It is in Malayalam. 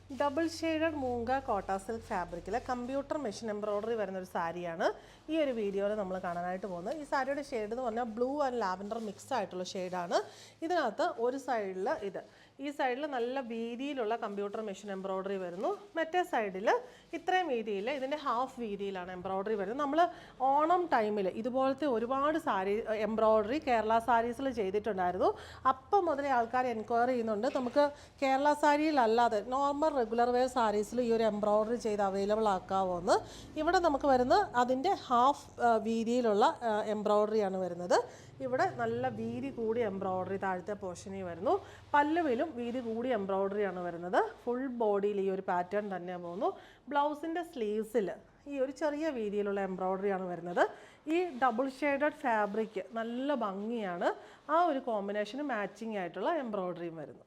ഡബിൾ ഷെയ്ഡഡ് മൂങ്ക കോട്ട സിൽക്ക് ഫാബ്രിക്കിൽ കമ്പ്യൂട്ടർ മെഷീൻ എംബ്രോയ്ഡറി വരുന്ന ഒരു സാരിയാണ് ഈ ഒരു വീഡിയോയിൽ നമ്മൾ കാണാനായിട്ട് പോകുന്നത്. ഈ സാരിയുടെ ഷെയ്ഡ് എന്ന് പറഞ്ഞാൽ ബ്ലൂ ആൻഡ് ലാവൻഡർ മിക്സ് ആയിട്ടുള്ള ഷെയ്ഡാണ്. ഇതിനകത്ത് ഒരു സൈഡിൽ ഈ സൈഡിൽ നല്ല വീതിയിലുള്ള കമ്പ്യൂട്ടർ മെഷീൻ എംബ്രോയ്ഡറി വരുന്നു. മറ്റേ സൈഡിൽ ഇത്രയും വീതിയിൽ ഇതിൻ്റെ ഹാഫ് വീതിയിലാണ് എംബ്രോയ്ഡറി വരുന്നത്. നമ്മൾ ഓണം ടൈമിൽ ഇതുപോലത്തെ ഒരുപാട് സാരി എംബ്രോയ്ഡറി കേരള സാരീസിൽ ചെയ്തിട്ടുണ്ടായിരുന്നു. അപ്പം മുതലേ ആൾക്കാർ എൻക്വയറി ചെയ്യുന്നുണ്ട്. നമുക്ക് കേരള സാരിയിലല്ലാതെ നോർമൽ റെഗുലർ വെയർ സാരീസിൽ ഈ ഒരു എംബ്രോയ്ഡറി ചെയ്ത് അവൈലബിൾ ആക്കാമോ എന്ന്. ഇവിടെ നമുക്ക് വരുന്നത് അതിൻ്റെ ഹാഫ് വീതിയിലുള്ള എംബ്രോയ്ഡറിയാണ് വരുന്നത്. ഇവിടെ നല്ല വീതി കൂടിയ എംബ്രോയ്ഡറി താഴത്തെ പോർഷനിൽ വരുന്നു. പല്ലുവിലും വീതി കൂടിയ എംബ്രോയ്ഡറിയാണ് വരുന്നത്. ഫുൾ ബോഡിയിൽ ഈ ഒരു പാറ്റേൺ തന്നെ പോകുന്നു. ബ്ലൗസിൻ്റെ സ്ലീവ്സിൽ ഈ ഒരു ചെറിയ വീതിയിലുള്ള എംബ്രോയ്ഡറിയാണ് വരുന്നത്. ഈ ഡബിൾ ഷെയ്ഡഡ് ഫാബ്രിക് നല്ല ഭംഗിയാണ്. ആ ഒരു കോമ്പിനേഷന് മാച്ചിങ് ആയിട്ടുള്ള എംബ്രോയ്ഡറിയും വരുന്നു.